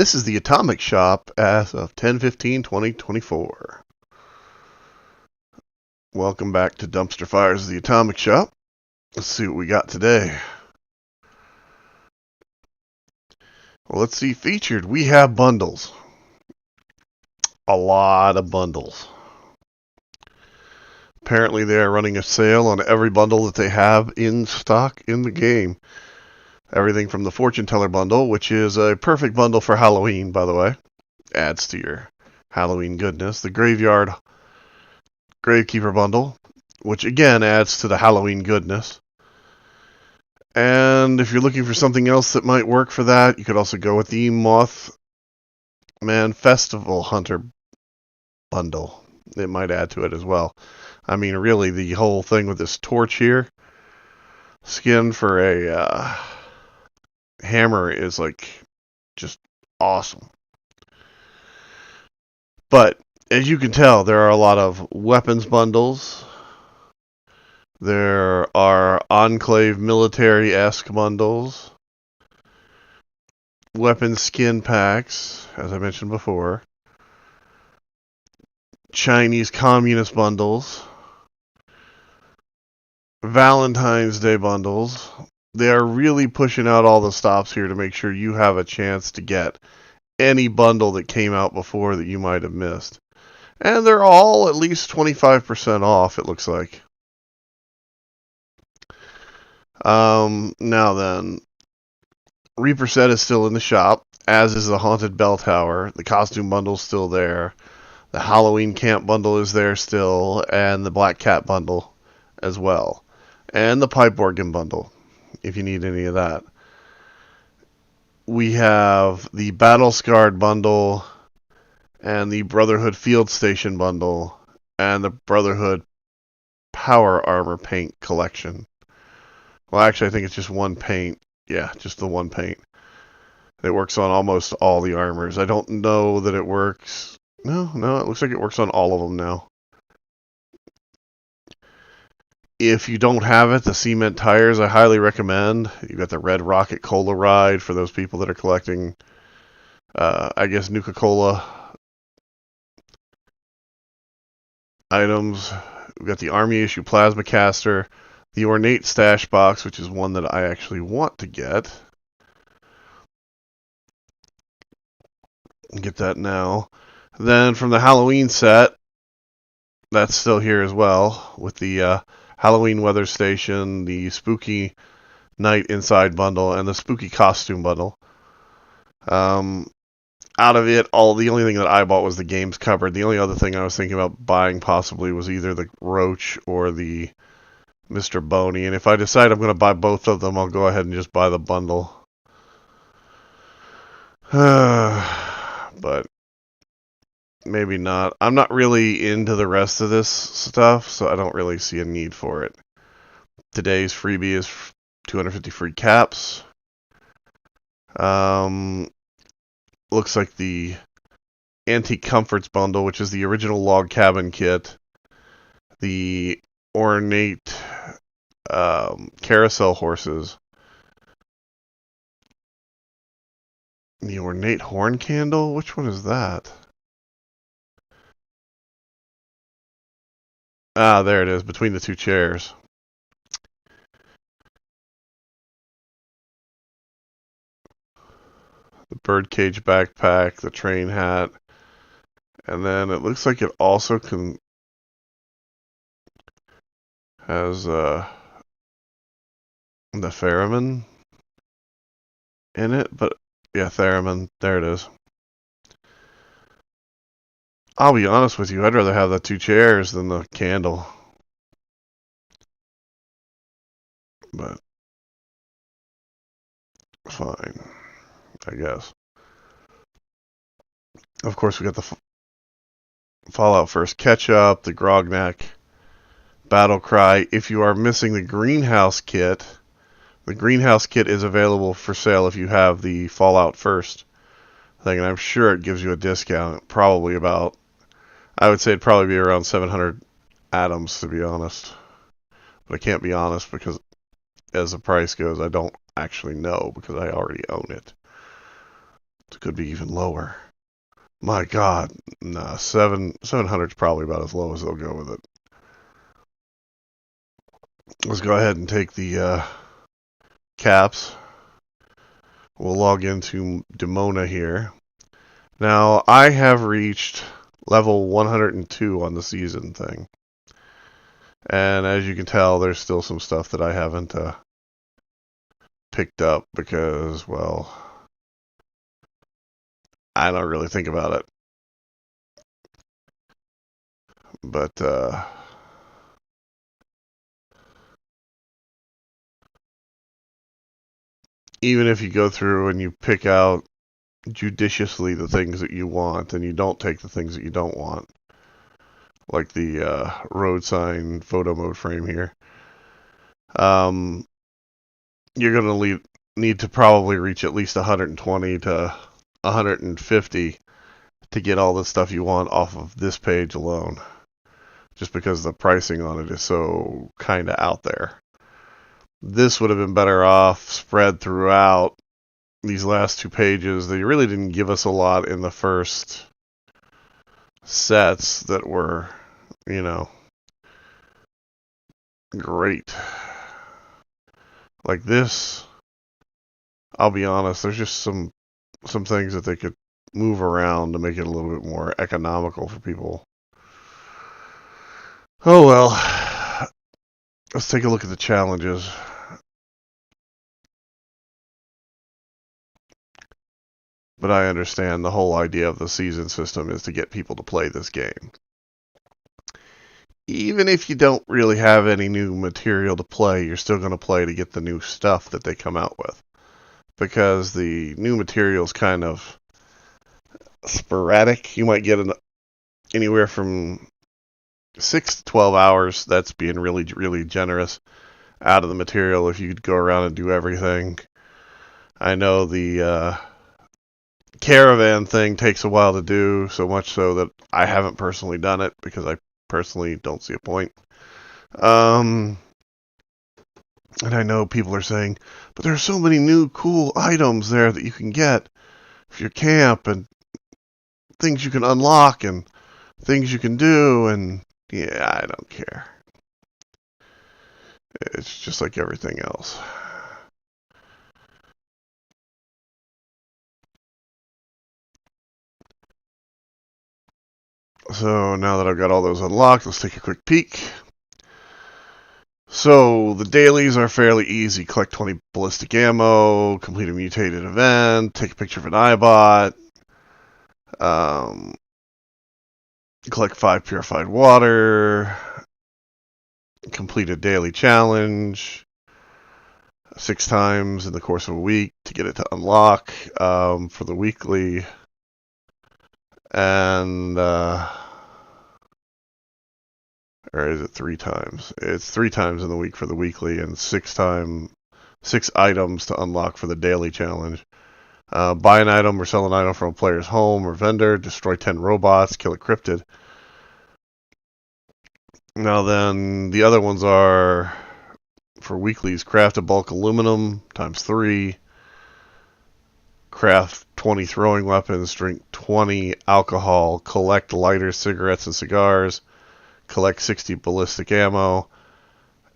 This is the Atomic Shop as of 10/15/2024. Welcome back to Dumpster Fires, the Atomic Shop. Let's see what we got today. Well, let's see. Featured, we have bundles. A lot of bundles. Apparently, they are running a sale on every bundle that they have in stock in the game. Everything from the Fortune Teller bundle, which is a perfect bundle for Halloween, by the way. Adds to your Halloween goodness. The Gravekeeper bundle, which again adds to the Halloween goodness. And if you're looking for something else that might work for that, you could also go with the Mothman Festival Hunter bundle. It might add to it as well. I mean, really, the whole thing with this torch here, skin for a hammer is like just awesome. But as you can tell, there are a lot of weapons bundles. There are Enclave military-esque bundles. Weapon skin packs, as I mentioned before. Chinese communist bundles. Valentine's Day bundles. They are really pushing out all the stops here to make sure you have a chance to get any bundle that came out before that you might have missed. And they're all at least 25% off, it looks like. Now then, Reaper Set is still in the shop, as is the Haunted Bell Tower. The costume bundle's still there. The Halloween Camp bundle is there still, and the Black Cat bundle as well. And the Pipe Organ bundle, if you need any of that. We have the Battle Scarred bundle, and the Brotherhood Field Station bundle, and the Brotherhood Power Armor Paint collection. Well, actually, I think it's just one paint. Yeah, just the one paint. It works on almost all the armors. I don't know that it works. No, it looks like it works on all of them now. If you don't have it, the cement tires I highly recommend. You've got the Red Rocket Cola Ride for those people that are collecting, I guess, Nuka-Cola items. We've got the Army Issue Plasma Caster. The Ornate Stash Box, which is one that I actually want to get. Get that now. Then from the Halloween set, that's still here as well, with the Halloween Weather Station, the Spooky Night Inside bundle, and the Spooky Costume bundle. Out of it, the only thing that I bought was the games covered. The only other thing I was thinking about buying possibly was either the Roach or the Mr. Boney, and if I decide I'm going to buy both of them, I'll go ahead and just buy the bundle. But maybe not. I'm not really into the rest of this stuff, so I don't really see a need for it. Today's freebie is 250 free caps. Looks like the Antique Comforts bundle, which is the original log cabin kit. The Ornate carousel horses. The Ornate horn candle? Which one is that? Ah, there it is, between the two chairs. The birdcage backpack, the train hat, and then it looks like it also has the theremin in it, but yeah, theremin, there it is. I'll be honest with you, I'd rather have the two chairs than the candle. But fine, I guess. Of course, we got the Fallout First Ketchup, the Grognak Battle Cry. If you are missing the Greenhouse Kit, the Greenhouse Kit is available for sale if you have the Fallout First thing, and I'm sure it gives you a discount. Probably about, I would say it'd probably be around 700 atoms, to be honest. But I can't be honest because as the price goes, I don't actually know because I already own it. It could be even lower. My God, nah, 700 is probably about as low as they'll go with it. Let's go ahead and take the caps. We'll log into Demona here. Now, I have reached level 102 on the season thing. And as you can tell, there's still some stuff that I haven't picked up because, well, I don't really think about it. But, even if you go through and you pick out judiciously the things that you want and you don't take the things that you don't want, like the road sign photo mode frame here, you're going to need to probably reach at least 120 to 150 to get all the stuff you want off of this page alone, just because the pricing on it is so kind of out there. This would have been better off spread throughout these last 2 pages. They really didn't give us a lot in the first sets that were, you know, great. Like this, I'll be honest, there's just some things that they could move around to make it a little bit more economical for people. Oh well. Let's take a look at the challenges. But I understand the whole idea of the season system is to get people to play this game. Even if you don't really have any new material to play, you're still going to play to get the new stuff that they come out with. Because the new material is kind of sporadic. You might get anywhere from 6 to 12 hours. That's being really, really generous out of the material if you could go around and do everything. I know the caravan thing takes a while to do, so much so that I haven't personally done it because I personally don't see a point. And I know people are saying, but there are so many new cool items there that you can get for your camp and things you can unlock and things you can do, and yeah, I don't care. It's just like everything else. So now that I've got all those unlocked, let's take a quick peek. So the dailies are fairly easy. Collect 20 ballistic ammo, complete a mutated event, take a picture of an eyebot, collect 5 purified water, complete a daily challenge 6 times in the course of a week to get it to unlock for the weekly, and or is it 3 times? It's 3 times in the week for the weekly and 6 items to unlock for the daily challenge. Buy an item or sell an item from a player's home or vendor. Destroy 10 robots. Kill a cryptid. Now then, the other ones are for weeklies. Craft a bulk aluminum times 3. Craft 20 throwing weapons. Drink 20 alcohol. Collect lighters, cigarettes, and cigars. Collect 60 ballistic ammo.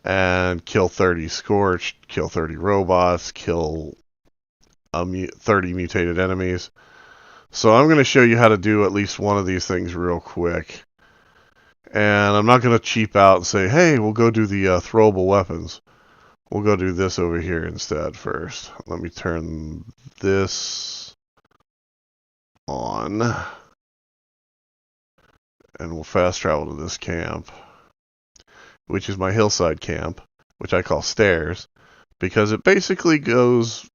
And kill 30 scorched. Kill 30 robots. Kill 30 mutated enemies. So I'm going to show you how to do at least one of these things real quick. And I'm not going to cheap out and say, hey, we'll go do the throwable weapons. We'll go do this over here instead first. Let me turn this on. And we'll fast travel to this camp, which is my hillside camp, which I call stairs, because it basically goes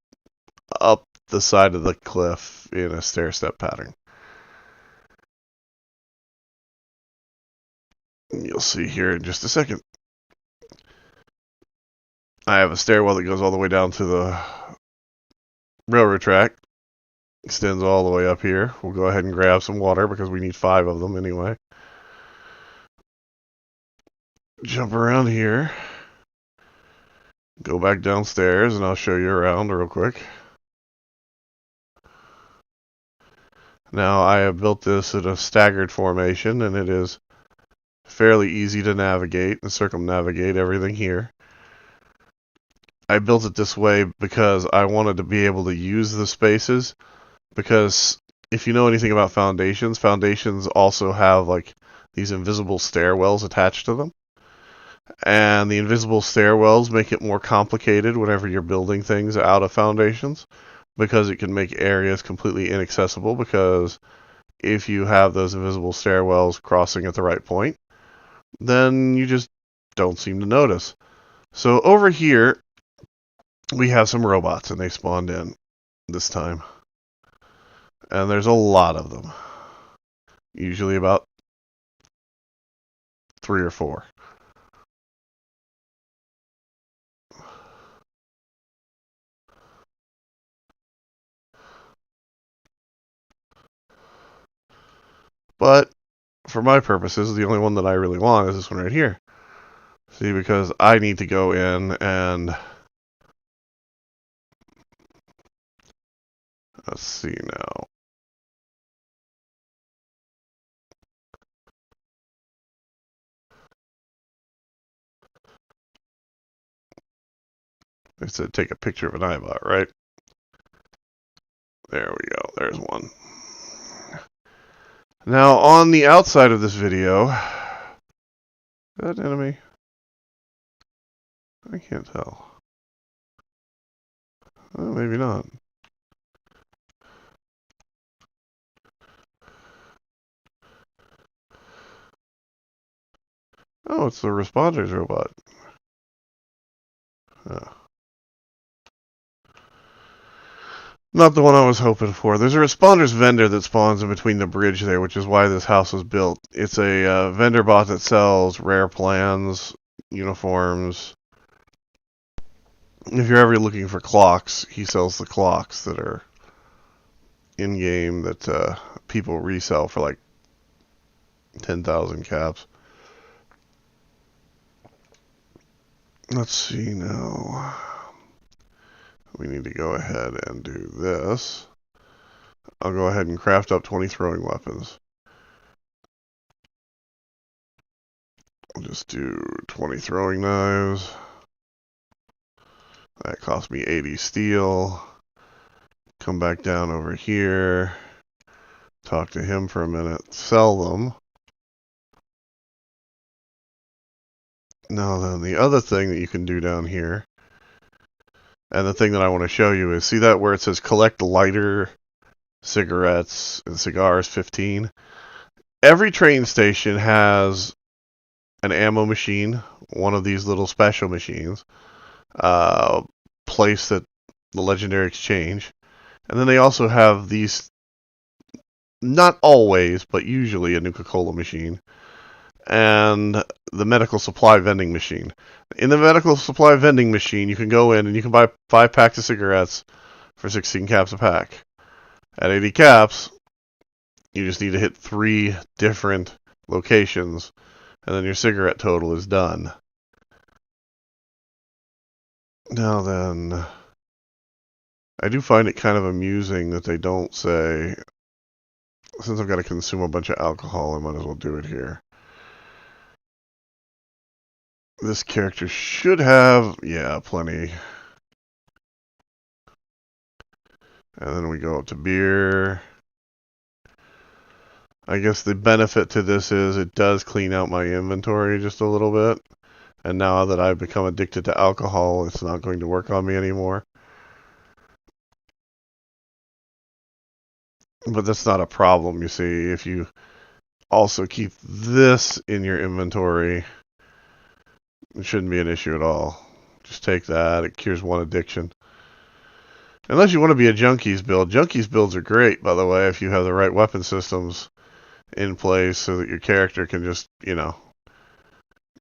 up the side of the cliff in a stair-step pattern. You'll see here in just a second. I have a stairwell that goes all the way down to the railroad track. Extends all the way up here. We'll go ahead and grab some water because we need 5 of them anyway. Jump around here. Go back downstairs and I'll show you around real quick. Now, I have built this in a staggered formation, and it is fairly easy to navigate and circumnavigate everything here. I built it this way because I wanted to be able to use the spaces, because if you know anything about foundations, foundations also have like these invisible stairwells attached to them. And the invisible stairwells make it more complicated whenever you're building things out of foundations, because it can make areas completely inaccessible, because if you have those invisible stairwells crossing at the right point, then you just don't seem to notice. So over here, we have some robots, and they spawned in this time. And there's a lot of them. Usually about 3 or 4. But for my purposes, the only one that I really want is this one right here. See, because I need to go in and let's see now. It said take a picture of an iBot, right? There we go. There's one. Now, on the outside of this video, is that enemy? I can't tell. Maybe not. Oh, it's the responders robot. Oh. Not the one I was hoping for. There's a responders vendor that spawns in between the bridge there, which is why this house was built. It's a vendor bot that sells rare plans, uniforms. If you're ever looking for clocks, he sells the clocks that are in-game that people resell for like 10,000 caps. Let's see now. We need to go ahead and do this. I'll go ahead and craft up 20 throwing weapons. I'll just do 20 throwing knives. That cost me 80 steel. Come back down over here. Talk to him for a minute. Sell them. Now then, the other thing that you can do down here, and the thing that I want to show you is, see that where it says collect lighter, cigarettes, and cigars 15? Every train station has an ammo machine, one of these little special machines, place that the legendary exchange. And then they also have these, not always, but usually a Nuka-Cola machine, and the medical supply vending machine. In the medical supply vending machine, you can go in and you can buy 5 packs of cigarettes for 16 caps a pack. At 80 caps, you just need to hit 3 different locations, and then your cigarette total is done. Now then, I do find it kind of amusing that they don't say, since I've got to consume a bunch of alcohol, I might as well do it here. This character should have, yeah, plenty. And then we go up to beer. I guess the benefit to this is it does clean out my inventory just a little bit. And now that I've become addicted to alcohol, it's not going to work on me anymore. But that's not a problem, you see. If you also keep this in your inventory, it shouldn't be an issue at all. Just take that. It cures one addiction. Unless you want to be a Junkies build. Junkies builds are great, by the way, if you have the right weapon systems in place so that your character can just,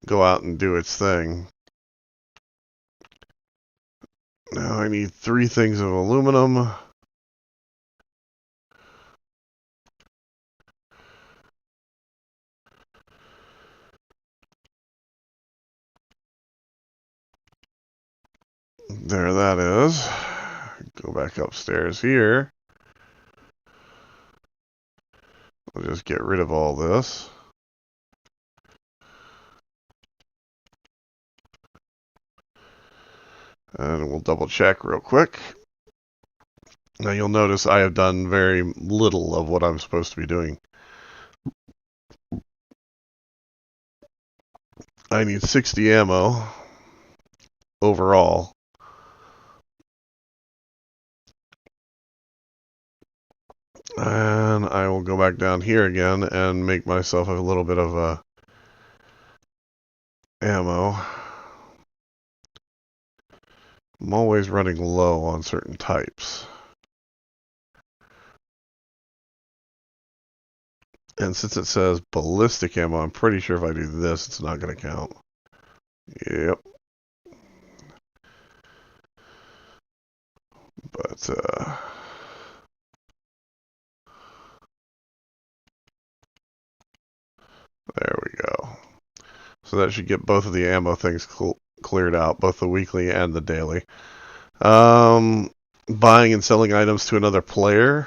go out and do its thing. Now I need 3 things of aluminum. There that is. Go back upstairs here. I'll just get rid of all this. And we'll double check real quick. Now you'll notice I have done very little of what I'm supposed to be doing. I need 60 ammo overall. And I will go back down here again and make myself a little bit of ammo. I'm always running low on certain types. And since it says ballistic ammo, I'm pretty sure if I do this, it's not going to count. Yep. But, there we go. So that should get both of the ammo things cleared out, both the weekly and the daily. Buying and selling items to another player.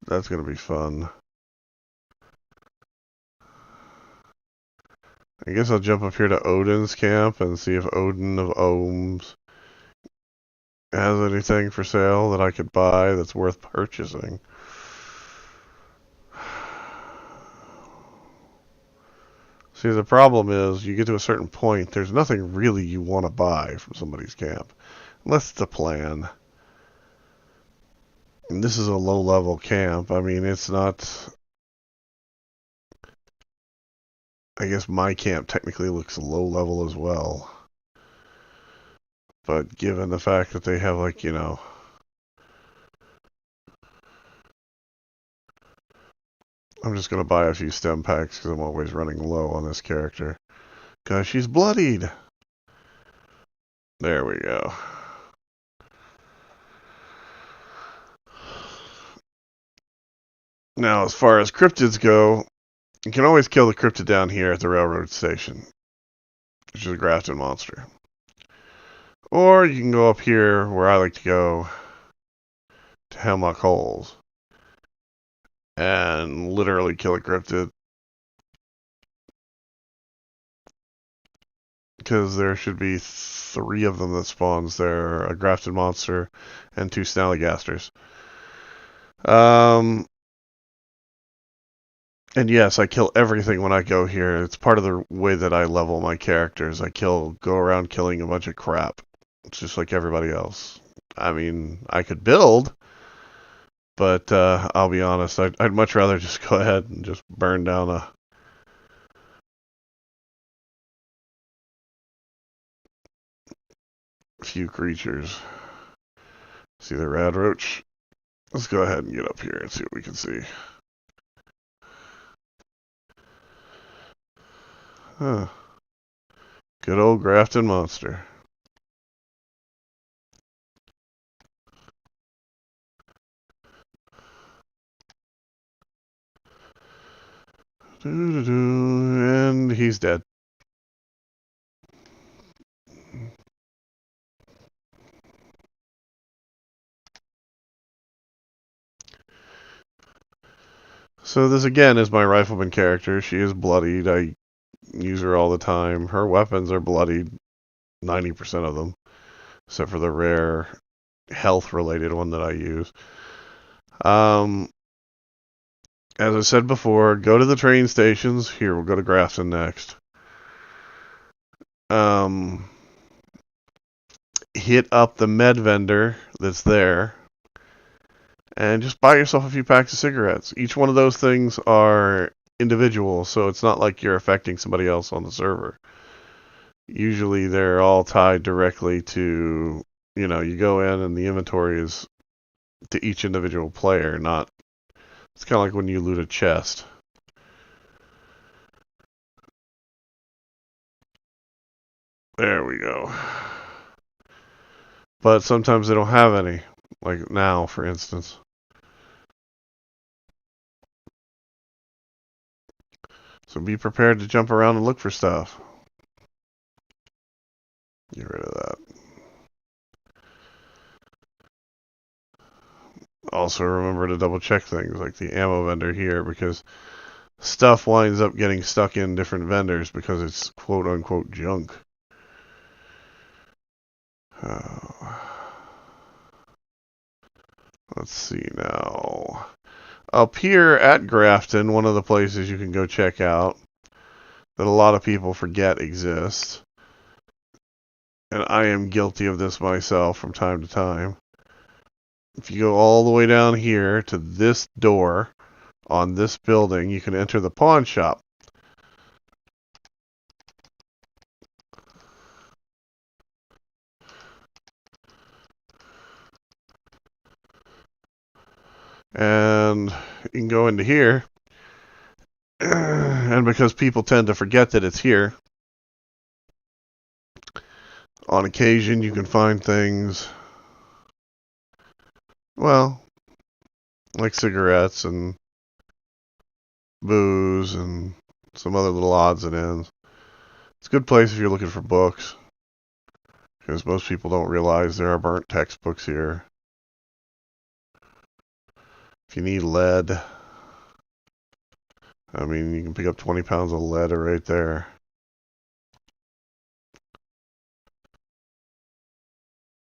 That's going to be fun. I guess I'll jump up here to Odin's camp and see if Odin of Ohms has anything for sale that I could buy that's worth purchasing. See, the problem is you get to a certain point, there's nothing really you want to buy from somebody's camp. Unless it's a plan. And this is a low-level camp. I mean, it's not... I guess my camp technically looks low-level as well. But given the fact that they have, like, you know... I'm just going to buy a few stem packs because I'm always running low on this character. Because she's bloodied! There we go. Now, as far as cryptids go, you can always kill the cryptid down here at the railroad station, which is a grafted monster. Or you can go up here where I like to go to Hemlock Holes and literally kill a cryptid. Because there should be 3 of them that spawns there, a grafted monster and 2 snallygasters. And yes, I kill everything when I go here. It's part of the way that I level my characters. I go around killing a bunch of crap. It's just like everybody else. I mean, I could build, but I'll be honest, I'd much rather just go ahead and just burn down a few creatures. See the rad roach? Let's go ahead and get up here and see what we can see. Huh. Good old grafted monster. And he's dead. So this again is my rifleman character. She is bloodied. I use her all the time. Her weapons are bloodied, 90% of them, except for the rare health-related one that I use. As I said before, go to the train stations. Here, we'll go to Grafton next. Hit up the med vendor that's there, and just buy yourself a few packs of cigarettes. Each one of those things are individual, so it's not like you're affecting somebody else on the server. Usually they're all tied directly to, you know, you go in and the inventory is to each individual player, not... It's kind of like when you loot a chest. There we go. But sometimes they don't have any. Like now, for instance. So be prepared to jump around and look for stuff. Get rid of that. Also remember to double check things like the ammo vendor here, because stuff winds up getting stuck in different vendors because it's quote unquote junk. Let's see now. Up here at Grafton, one of the places you can go check out that a lot of people forget exists, and I am guilty of this myself from time to time. If you go all the way down here to this door on this building, you can enter the pawn shop. And you can go into here, and because people tend to forget that it's here, on occasion you can find things, well, like cigarettes and booze and some other little odds and ends. It's a good place if you're looking for books, because most people don't realize there are burnt textbooks here. If you need lead, I mean, you can pick up 20 pounds of lead right there.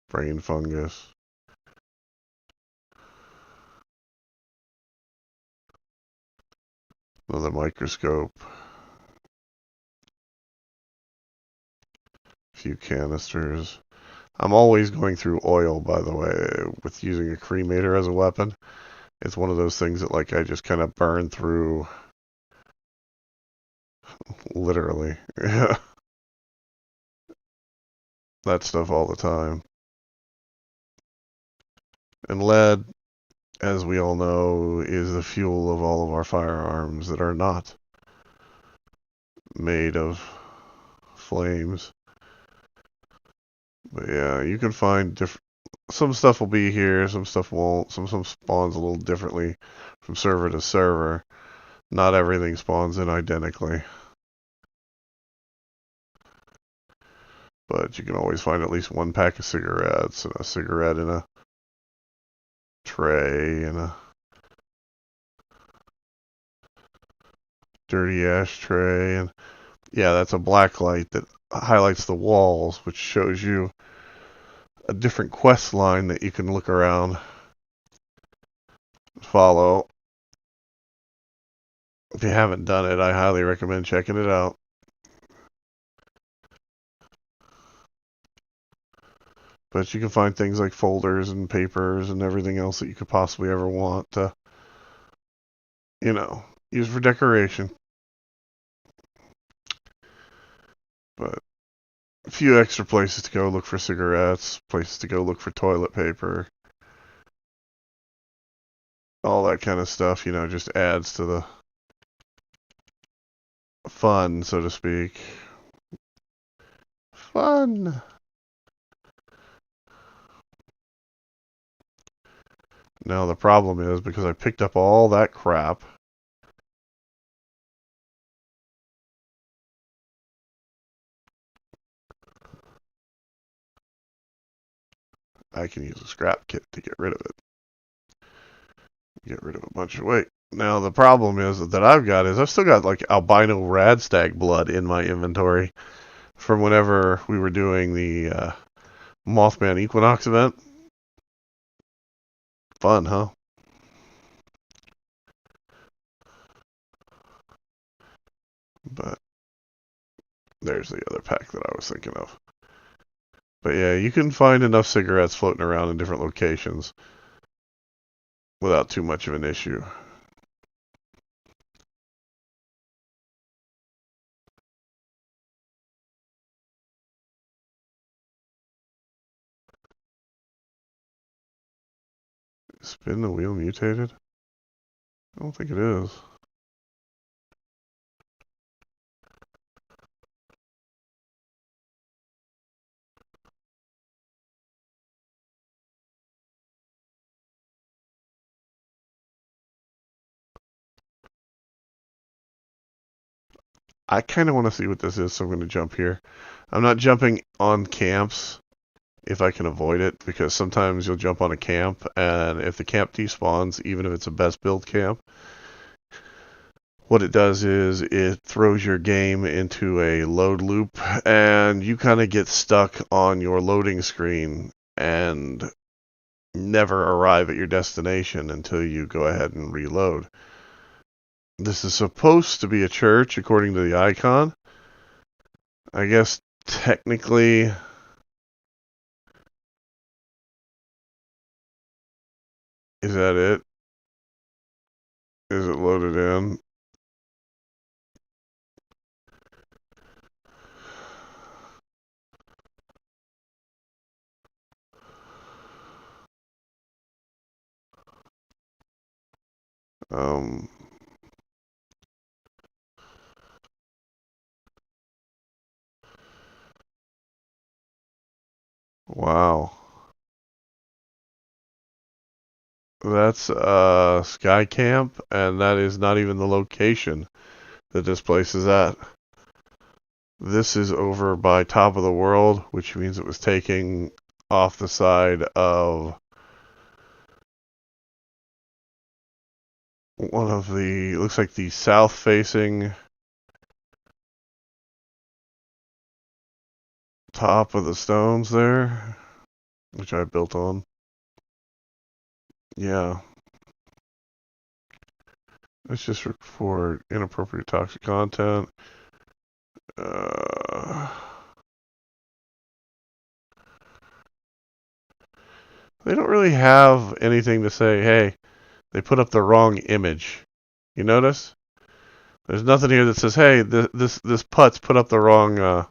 Brain fungus. Another microscope. A few canisters. I'm always going through oil, by the way, with using a cremator as a weapon. It's one of those things that, like, I just kind of burn through, literally. that stuff all the time. And lead, as we all know, is the fuel of all of our firearms that are not made of flames. But yeah, you can find different. Some stuff will be here, some stuff won't. Some spawns a little differently from server to server. Not everything spawns in identically. But you can always find at least one pack of cigarettes and a cigarette in a tray and a dirty ashtray. And yeah, that's a black light that highlights the walls, which shows you a different quest line that you can look around, follow. If you haven't done it, I highly recommend checking it out. But you can find things like folders and papers and everything else that you could possibly ever want to, use for decoration. But a few extra places to go look for cigarettes, places to go look for toilet paper, all that kind of stuff, just adds to the fun, so to speak. Fun! Now the problem is, because I picked up all that crap, I can use a scrap kit to get rid of it. Get rid of a bunch of weight. Now the problem is that I've still got like albino radstag blood in my inventory from whenever we were doing the Mothman Equinox event. Fun, huh? But there's the other pack that I was thinking of. But yeah, you can find enough cigarettes floating around in different locations without too much of an issue. Spin the wheel mutated? I don't think it is. I kind of want to see what this is, so I'm going to jump here. I'm not jumping on camps if I can avoid it, because sometimes you'll jump on a camp, and if the camp despawns, even if it's a best build camp, what it does is it throws your game into a load loop, and you kind of get stuck on your loading screen and never arrive at your destination until you go ahead and reload. This is supposed to be a church, according to the icon. I guess technically, is that it? Is it loaded in? Um, wow. That's Sky Camp, and that is not even the location that this place is at. This is over by Top of the World, which means it was taking off the side of one of the, looks like the south facing top of the stones there, which I built on. Yeah. It's just for inappropriate toxic content. Uh, they don't really have anything to say, hey, they put up the wrong image. You notice? There's nothing here that says, hey, this putz put up the wrong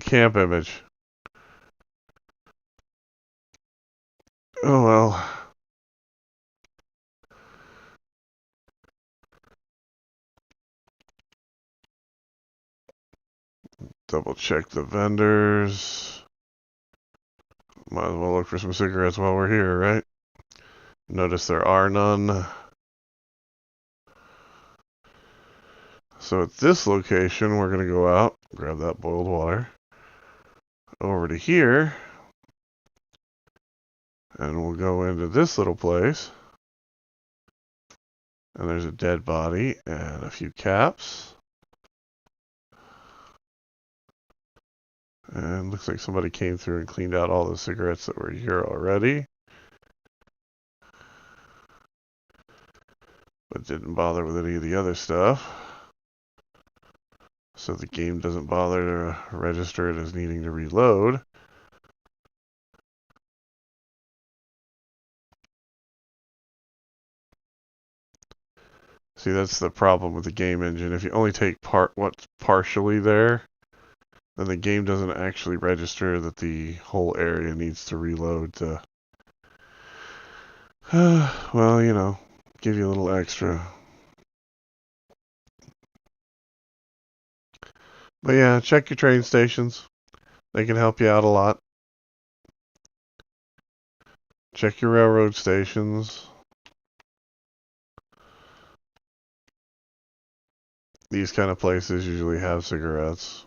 camp image. Oh well. Double check the vendors. Might as well look for some cigarettes while we're here, right? Notice there are none. So at this location, we're going to go out, grab that boiled water, over to here, and we'll go into this little place. And there's a dead body and a few caps. And looks like somebody came through and cleaned out all the cigarettes that were here already. But didn't bother with any of the other stuff. So the game doesn't bother to register it as needing to reload. See, that's the problem with the game engine. If you only take what's partially there, then the game doesn't actually register that the whole area needs to reload to, well, you know, give you a little extra. But yeah, check your train stations. They can help you out a lot. Check your railroad stations. These kind of places usually have cigarettes.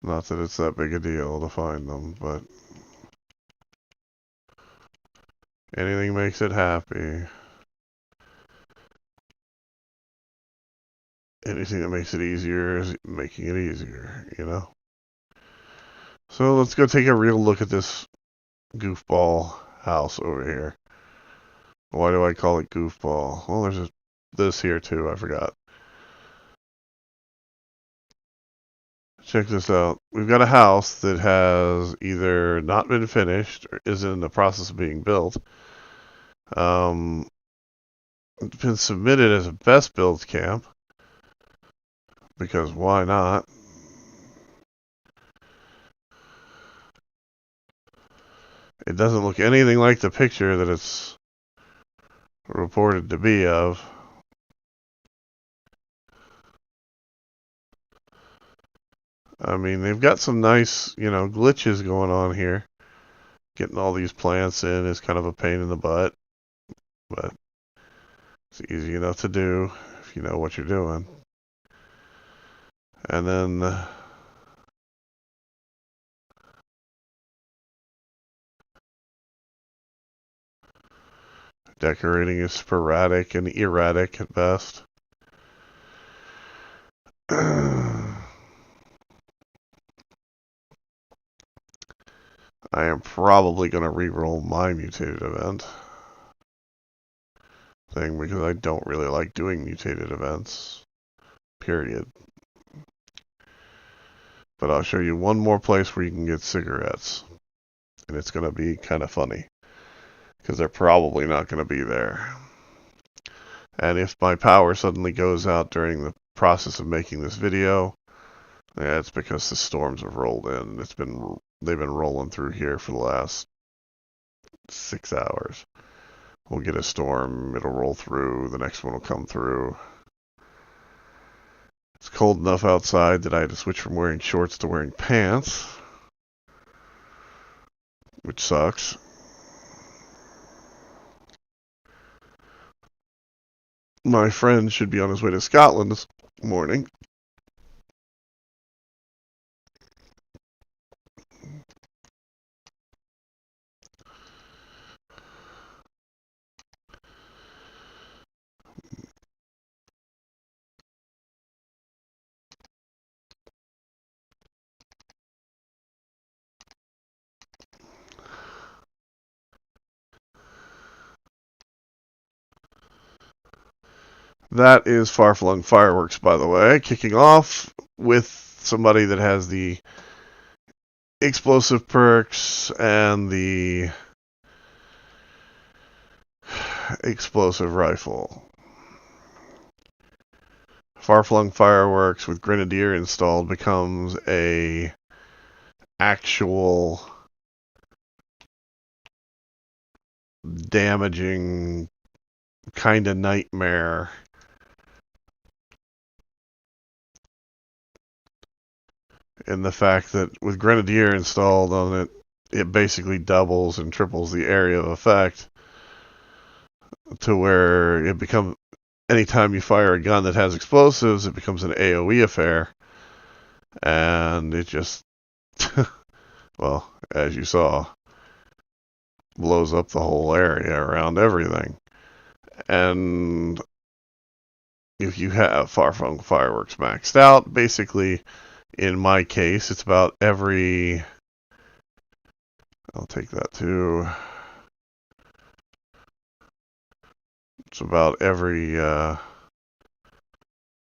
Not that it's that big a deal to find them, but anything makes it happy. Anything that makes it easier is making it easier, you know? So let's go take a real look at this goofball house over here. Why do I call it goofball? Well, there's this here too, I forgot. Check this out. We've got a house that has either not been finished or is in the process of being built. It's been submitted as a best builds camp. Because why not? It doesn't look anything like the picture that it's reported to be of. I mean, they've got some nice, glitches going on here. getting all these plants in is kind of a pain in the butt, but it's easy enough to do if you know what you're doing. And then decorating is sporadic and erratic at best. I am probably going to re-roll my mutated event thing because I don't really like doing mutated events, period. But I'll show you one more place where you can get cigarettes, and it's going to be kind of funny because they're probably not going to be there. And if my power suddenly goes out during the process of making this video, yeah, it's because the storms have rolled in. They've been rolling through here for the last 6 hours. We'll get a storm, it'll roll through, the next one will come through. It's cold enough outside that I had to switch from wearing shorts to wearing pants, which sucks. My friend should be on his way to Scotland this morning. That is Far-Flung Fireworks, by the way, kicking off with somebody that has the explosive perks and the explosive rifle. Far-Flung Fireworks with Grenadier installed becomes a actual damaging kind of nightmare. In the fact that with Grenadier installed on it, it basically doubles and triples the area of effect to where it becomes, anytime you fire a gun that has explosives, it becomes an AoE affair. And it just, well, as you saw, blows up the whole area around everything. And if you have Far-Flung Fireworks maxed out, basically, in my case, it's about every, I'll take that too. It's about every,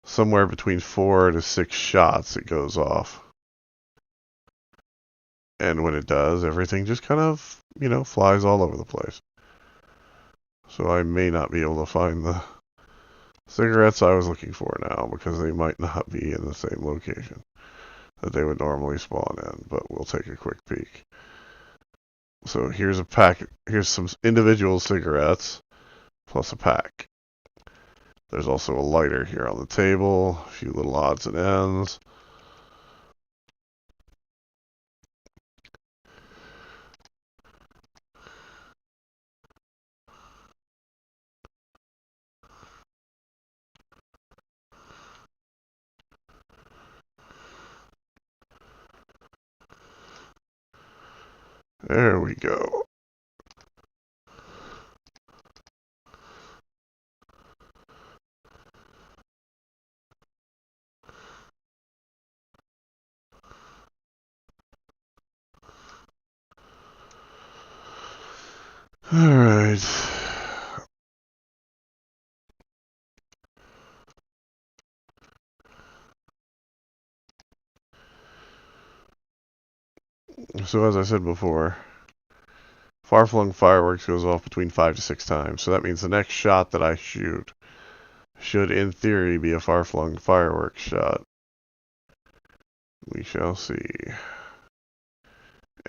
somewhere between 4 to 6 shots it goes off. And when it does, everything just kind of, flies all over the place. So I may not be able to find the cigarettes I was looking for now because they might not be in the same location that they would normally spawn in, but we'll take a quick peek. So here's a pack, here's some individual cigarettes plus a pack. There's also a lighter here on the table, a few little odds and ends. There we go. Alright. So as I said before, Far-Flung Fireworks goes off between 5 to 6 times. So that means the next shot that I shoot should, in theory, be a Far-Flung Fireworks shot. We shall see.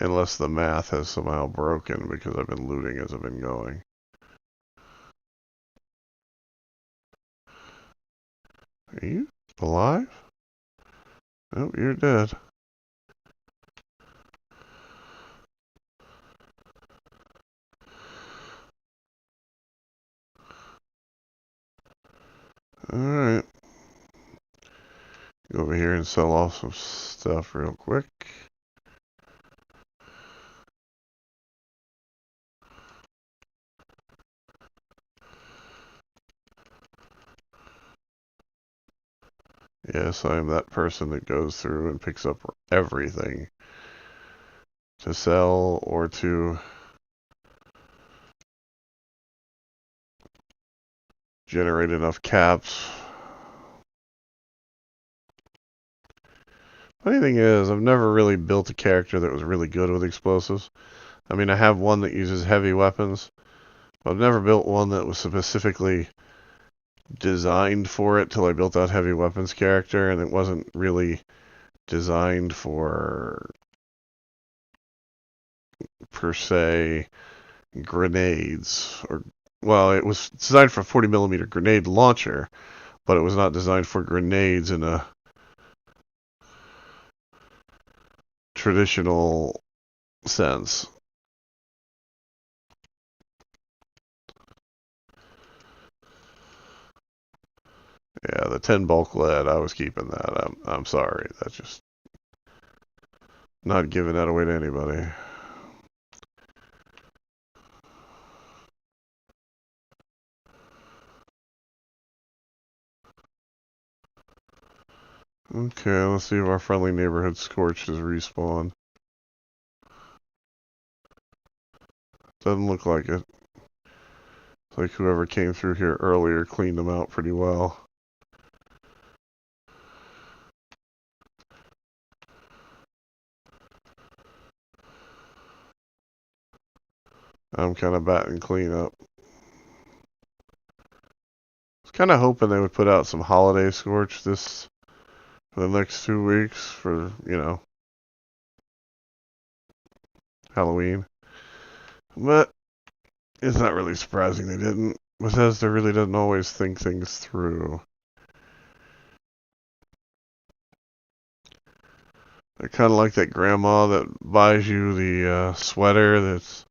Unless the math has somehow broken because I've been looting as I've been going. Are you alive? Nope, you're dead. Alright. Go over here and sell off some stuff real quick. Yes, I am that person that goes through and picks up everything to sell or to generate enough caps. Funny thing is, I've never really built a character that was really good with explosives. I mean, I have one that uses heavy weapons, but I've never built one that was specifically designed for it till I built that heavy weapons character, and it wasn't really designed for, per se, grenades. Well, it was designed for a 40 millimeter grenade launcher, but it was not designed for grenades in a traditional sense. Yeah, the 10 bulk lead, I was keeping that. I'm sorry. That's just not giving that away to anybody. Okay, let's see if our friendly neighborhood Scorched is respawned. Doesn't look like it. It's like whoever came through here earlier cleaned them out pretty well. I'm kind of batting clean up. I was kind of hoping they would put out some holiday Scorch this for the next 2 weeks for, Halloween. But it's not really surprising they didn't. Bethesda really doesn't always think things through. They're kind of like that grandma that buys you the sweater that's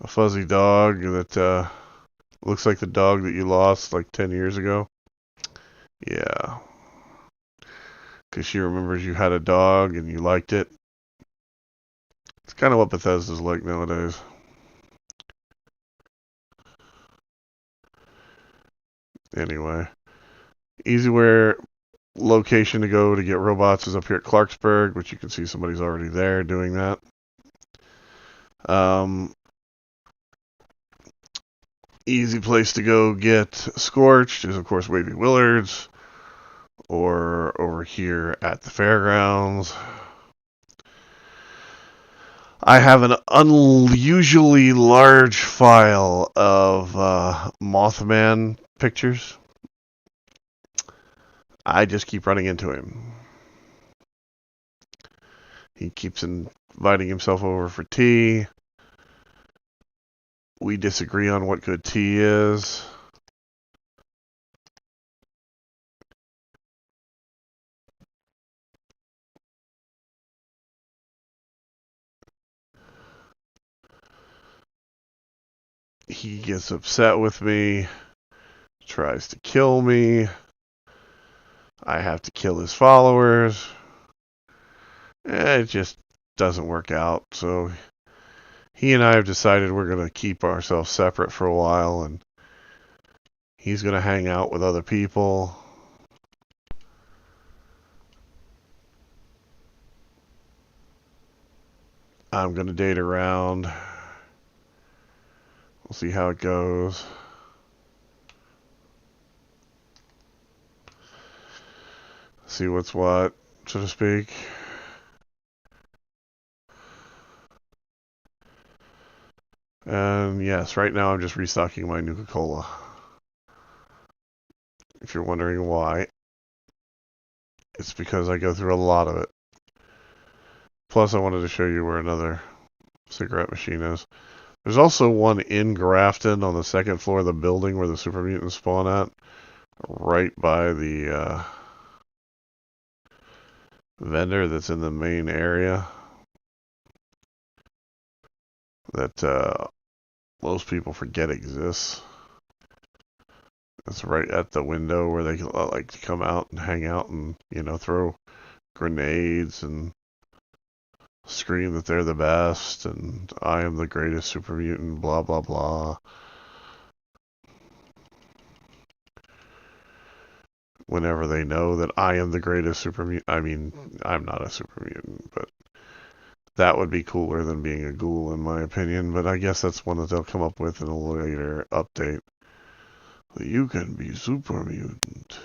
a fuzzy dog that looks like the dog that you lost like 10 years ago. Yeah. Because she remembers you had a dog and you liked it. It's kind of what Bethesda's like nowadays. Anyway. Easyware location to go to get robots is up here at Clarksburg, which you can see somebody's already there doing that. Easy place to go get Scorched is, of course, Wavy Willards, or over here at the fairgrounds. I have an unusually large file of Mothman pictures. I just keep running into him. He keeps inviting himself over for tea. We disagree on what good tea is. He gets upset with me, tries to kill me. I have to kill his followers. It just doesn't work out. So he and I have decided we're going to keep ourselves separate for a while, and he's going to hang out with other people. I'm going to date around. We'll see how it goes. See what's what, so to speak. And yes, right now I'm just restocking my Nuka-Cola. If you're wondering why, it's because I go through a lot of it. Plus, I wanted to show you where another cigarette machine is. There's also one in Grafton on the second floor of the building where the super mutants spawn at, right by the vendor that's in the main area that most people forget exists. It's right at the window where they like to come out and hang out and, throw grenades and scream that they're the best and I am the greatest super mutant, blah, blah, blah. Whenever they know that I am the greatest super mutant. I mean, I'm not a super mutant, but that would be cooler than being a ghoul, in my opinion. But I guess that's one that they'll come up with in a later update. You can be super mutant.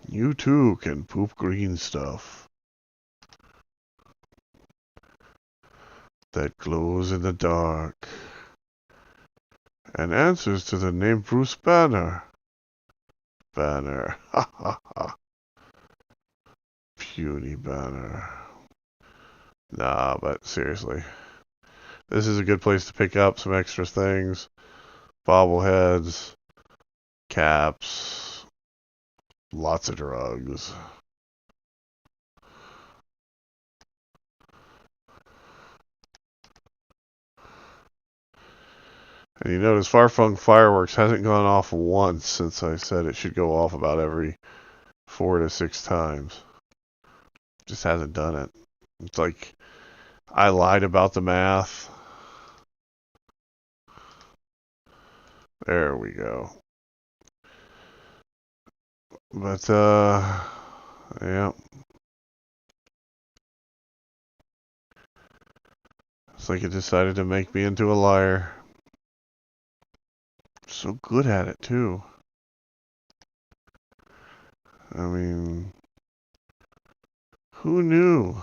You too can poop green stuff that glows in the dark and answers to the name Bruce Banner. Banner. Ha ha ha. Puny Banner. Nah, but seriously. This is a good place to pick up some extra things. Bobbleheads, caps, lots of drugs. And you notice Farfung Fireworks hasn't gone off once since I said it should go off about every 4 to 6 times. Just hasn't done it. It's like I lied about the math. There we go. But, yeah. It's like it decided to make me into a liar. So good at it, too. I mean, who knew?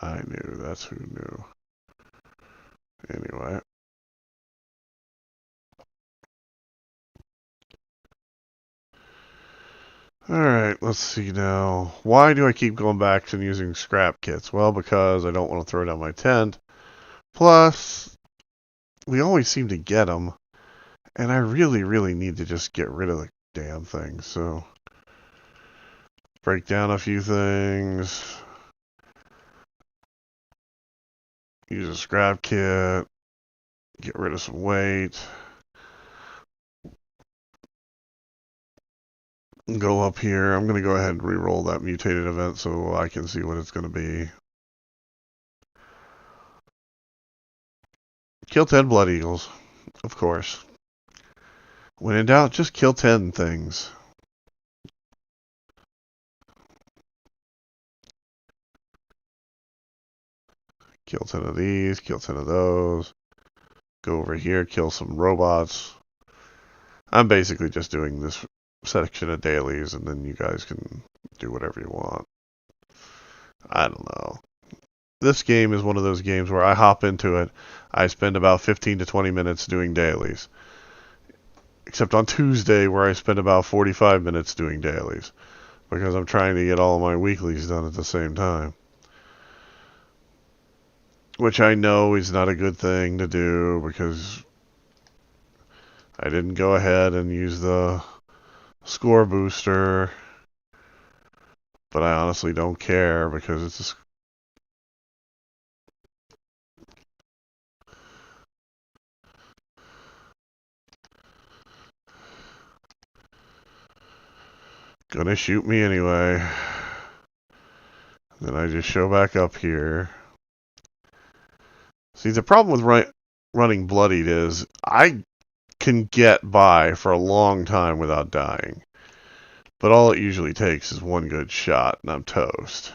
I knew. That's who knew. Anyway. Alright, let's see now. Why do I keep going back to using scrap kits? Well, because I don't want to throw down my tent. Plus, we always seem to get them. And I really, really need to just get rid of the damn thing. So, break down a few things. Use a scrap kit. Get rid of some weight. Go up here. I'm going to go ahead and re-roll that mutated event so I can see what it's going to be. Kill 10 blood eagles. Of course. When in doubt, just kill 10 things. Kill 10 of these, kill 10 of those. Go over here, kill some robots. I'm basically just doing this section of dailies, and then you guys can do whatever you want. I don't know. This game is one of those games where I hop into it, I spend about 15 to 20 minutes doing dailies. Except on Tuesday, where I spend about 45 minutes doing dailies. Because I'm trying to get all my weeklies done at the same time. Which I know is not a good thing to do, because I didn't go ahead and use the score booster. But I honestly don't care, because it's gonna shoot me anyway. Then I just show back up here. See, the problem with running Bloodied is I can get by for a long time without dying. But all it usually takes is one good shot, and I'm toast.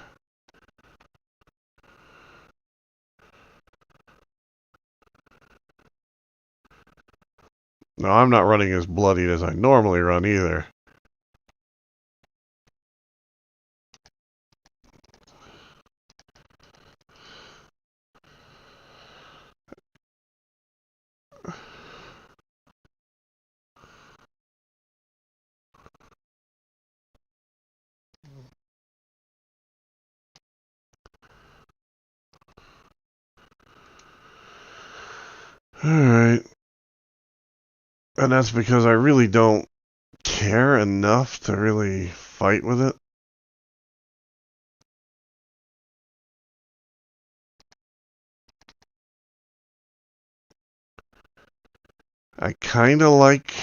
Now, I'm not running as bloodied as I normally run either. Alright. And that's because I really don't care enough to really fight with it. I kind of like...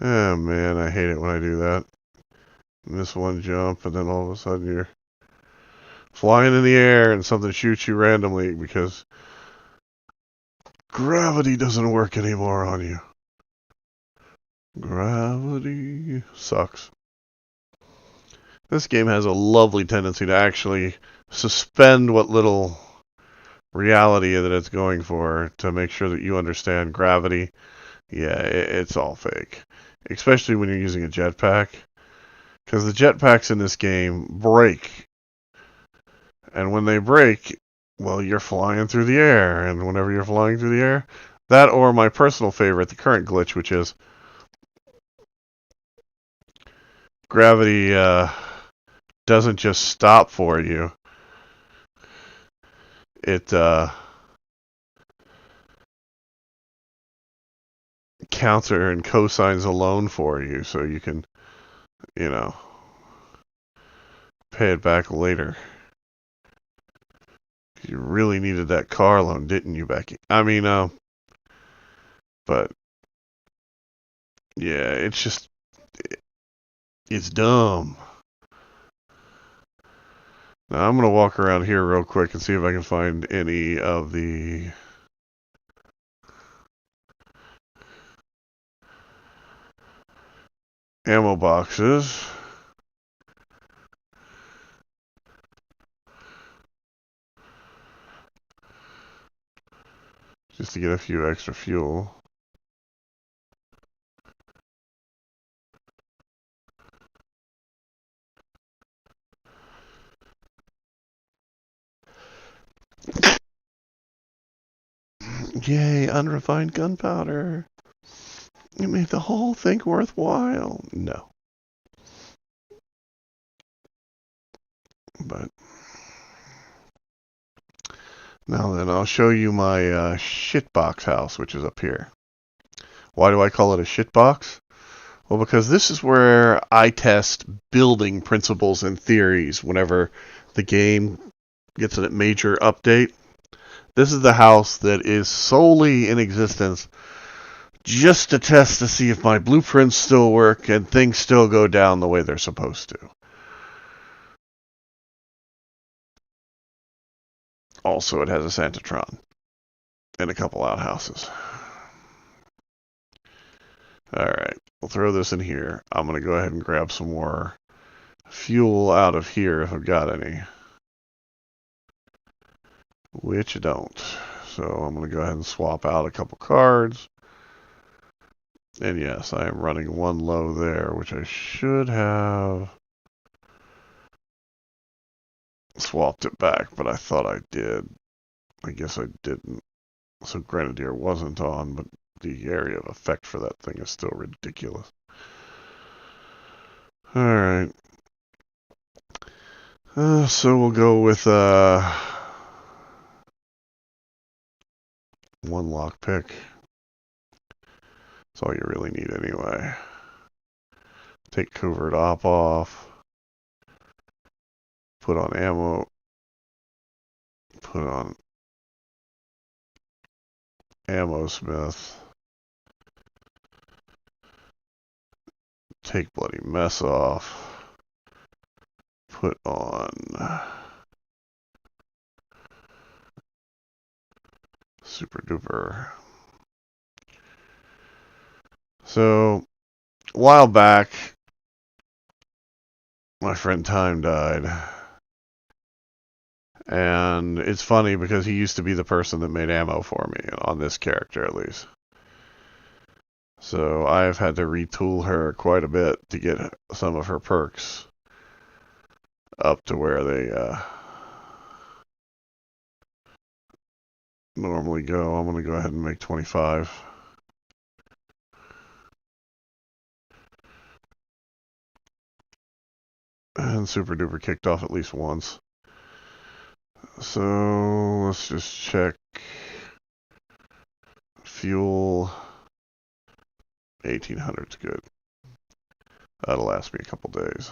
Oh man, I hate it when I do that. Miss one jump, and then all of a sudden you're flying in the air and something shoots you randomly because gravity doesn't work anymore on you. Gravity sucks. This game has a lovely tendency to actually suspend what little reality that it's going for to make sure that you understand gravity. Yeah, it's all fake. Especially when you're using a jetpack. Because the jetpacks in this game break. And when they break, well, you're flying through the air. And whenever you're flying through the air, that or my personal favorite, the current glitch, which is gravity doesn't just stop for you. It counter and cosines alone for you, so you can, you know, pay it back later. You really needed that car loan, didn't you, Becky? I mean, but yeah, it's just, it's dumb. Now I'm gonna walk around here real quick and see if I can find any of the ammo boxes. Just to get a few extra fuel. Yay, unrefined gunpowder. It made the whole thing worthwhile. No. But now then, I'll show you my shitbox house, which is up here. Why do I call it a shitbox? Well, because this is where I test building principles and theories whenever the game gets a major update. This is the house that is solely in existence just to test to see if my blueprints still work and things still go down the way they're supposed to. Also, it has a Santatron and a couple outhouses. Alright, we'll throw this in here. I'm going to go ahead and grab some more fuel out of here if I've got any. Which I don't. So I'm going to go ahead and swap out a couple cards. And yes, I am running one low there, which I should have swapped it back, but I thought I did. I guess I didn't. So Grenadier wasn't on, but the area of effect for that thing is still ridiculous. Alright. So we'll go with one lockpick. That's all you really need anyway. Take covert op off. Put on ammo. Put on ammo smith. Take bloody mess off. Put on super duper. So, a while back, my friend Time died. And it's funny because he used to be the person that made ammo for me, on this character at least. So I've had to retool her quite a bit to get some of her perks up to where they normally go. I'm going to go ahead and make 25. And Super Duper kicked off at least once. So let's just check fuel. 1800's good. That'll last me a couple days.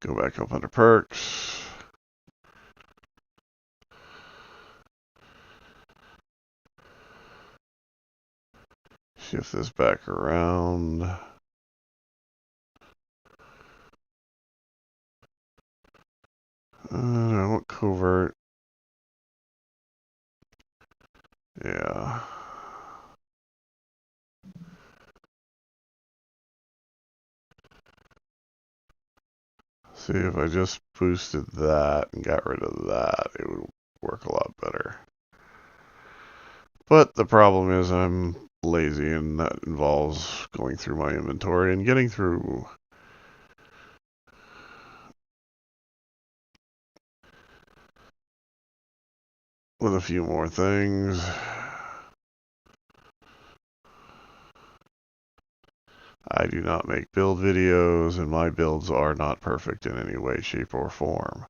Go back up under perks. Shift this back around. I want covert. Yeah. See, if I just boosted that and got rid of that, it would work a lot better. But the problem is I'm lazy, and that involves going through my inventory and getting through with a few more things. I do not make build videos, and my builds are not perfect in any way, shape, or form.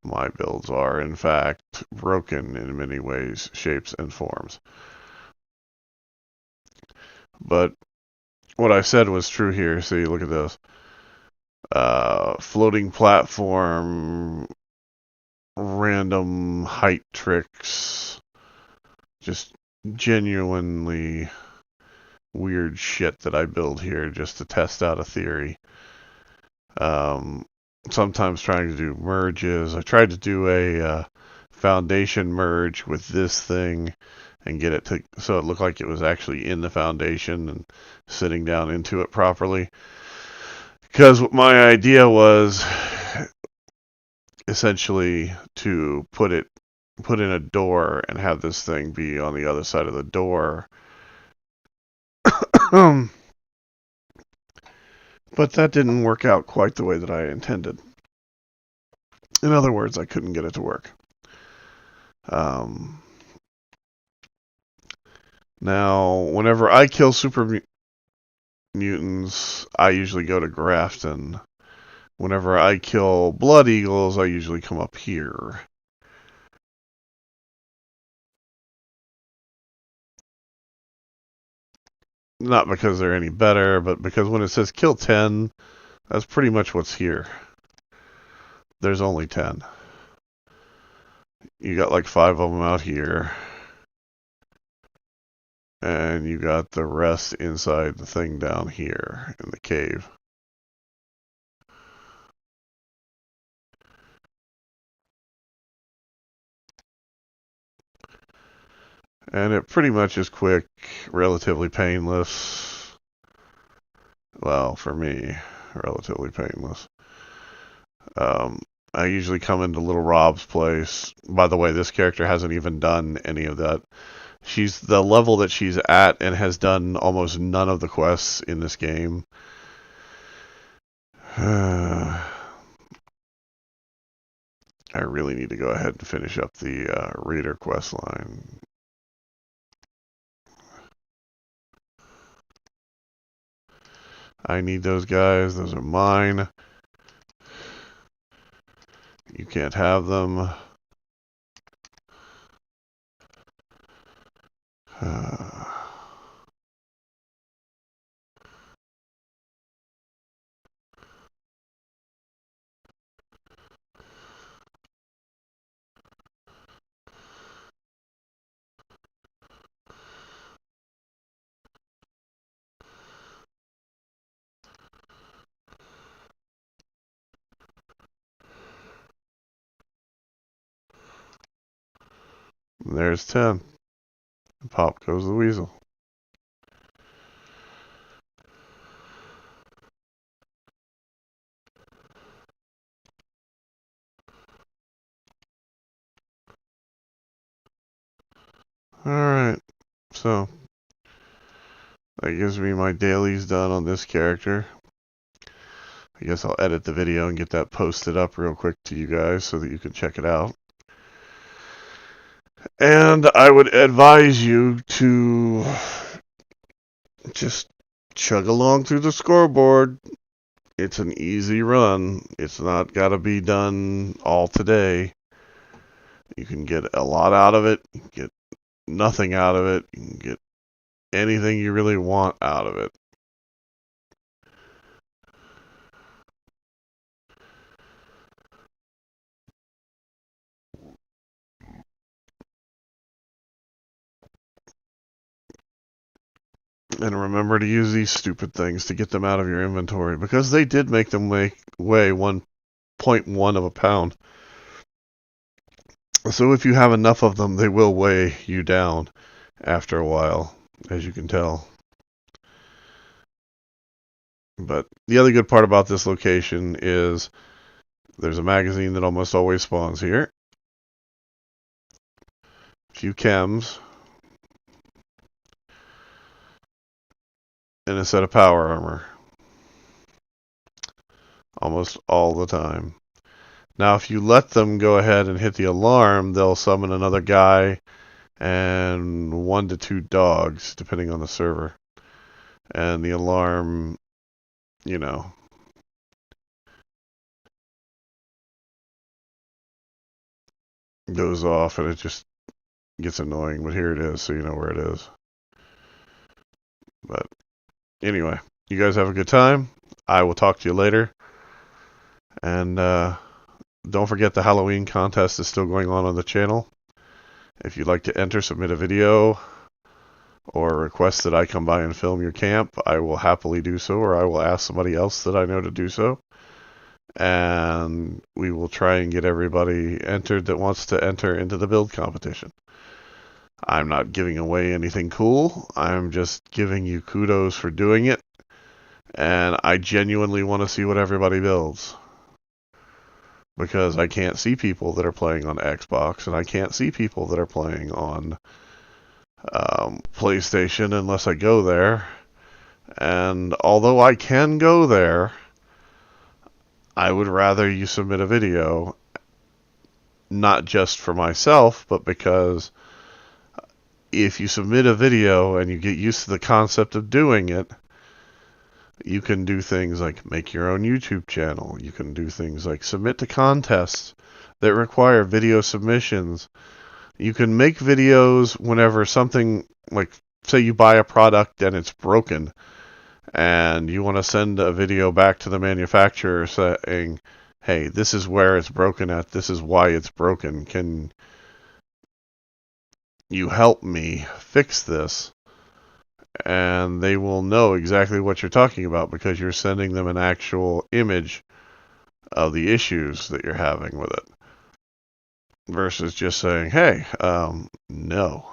My builds are, in fact, broken in many ways, shapes, and forms. But what I said was true here. See, look at this. Floating platform, random height tricks, just genuinely weird shit that I build here just to test out a theory. Um, Sometimes trying to do merges. I tried to do a foundation merge with this thing and get it to so it looked like it was actually in the foundation and sitting down into it properly. Because my idea was essentially to put in a door and have this thing be on the other side of the door. But that didn't work out quite the way that I intended. In other words, I couldn't get it to work. Now, whenever I kill super mutants, I usually go to Grafton. Whenever I kill Blood Eagles, I usually come up here. Not because they're any better, but because when it says kill 10, that's pretty much what's here. There's only 10. You got like 5 of them out here. And you got the rest inside the thing down here in the cave. And it pretty much is quick, relatively painless. Well, for me, relatively painless. I usually come into Little Rob's place. By the way, this character hasn't even done any of that. She's the level that she's at and has done almost none of the quests in this game. I really need to go ahead and finish up the Raider quest line. I need those guys. Those are mine. You can't have them. There's 10. Pop goes the weasel. Alright, so That gives me my dailies done on this character. I guess I'll edit the video and get that posted up real quick to you guys so that you can check it out. And I would advise you to just chug along through the scoreboard. It's an easy run. It's not got to be done all today. You can get a lot out of it. You can get nothing out of it. You can get anything you really want out of it. And remember to use these stupid things to get them out of your inventory, because they did make them weigh 1.1 of a pound. So if you have enough of them, they will weigh you down after a while, as you can tell. But the other good part about this location is there's a magazine that almost always spawns here. A few chems. And a set of power armor. Almost all the time. Now, if you let them go ahead and hit the alarm, they'll summon another guy and 1 to 2 dogs, depending on the server. And the alarm, you know, goes off and it just gets annoying. But here it is, so you know where it is. But anyway, you guys have a good time. I will talk to you later. And don't forget the Halloween contest is still going on the channel. If you'd like to enter, submit a video, or request that I come by and film your camp, I will happily do so, or I will ask somebody else that I know to do so. And we will try and get everybody entered that wants to enter into the build competition. I'm not giving away anything cool. I'm just giving you kudos for doing it. And I genuinely want to see what everybody builds. Because I can't see people that are playing on Xbox, and I can't see people that are playing on PlayStation unless I go there. And although I can go there, I would rather you submit a video, not just for myself, but because if you submit a video and you get used to the concept of doing it, you can do things like make your own YouTube channel. You can do things like submit to contests that require video submissions. You can make videos whenever something, like, say you buy a product and it's broken, and you want to send a video back to the manufacturer saying, hey, this is where it's broken at, this is why it's broken, can you help me fix this? And they will know exactly what you're talking about because you're sending them an actual image of the issues that you're having with it. Versus just saying, hey, no.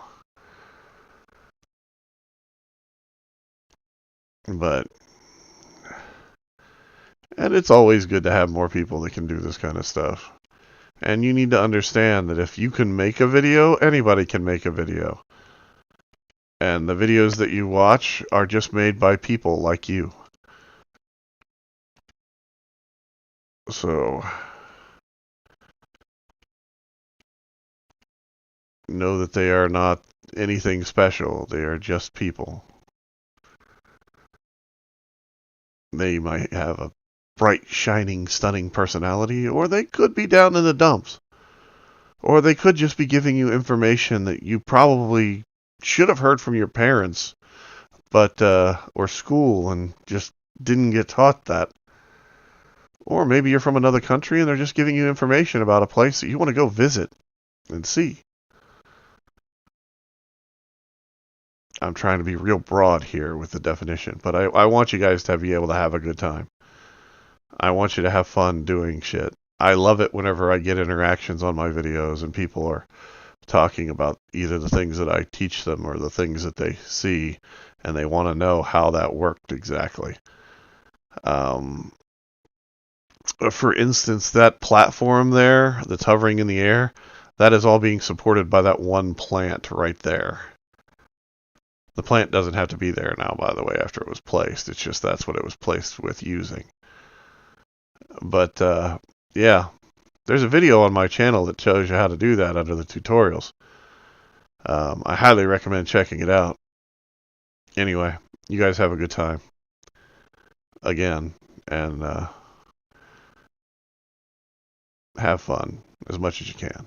But, and it's always good to have more people that can do this kind of stuff. And you need to understand that if you can make a video, anybody can make a video. And the videos that you watch are just made by people like you. So, know that they are not anything special. They are just people. They might have a bright, shining, stunning personality, or they could be down in the dumps. Or they could just be giving you information that you probably should have heard from your parents, but or school, and just didn't get taught that. Or maybe you're from another country and they're just giving you information about a place that you want to go visit and see. I'm trying to be real broad here with the definition, but I want you guys to be able to have a good time. I want you to have fun doing shit. I love it whenever I get interactions on my videos and people are talking about either the things that I teach them or the things that they see, and they want to know how that worked exactly. For instance, that platform there that's hovering in the air, that is all being supported by that one plant right there. The plant doesn't have to be there now, by the way, after it was placed. It's just that's what it was placed with using. But yeah, there's a video on my channel that shows you how to do that under the tutorials. I highly recommend checking it out. Anyway, you guys have a good time again, and have fun as much as you can.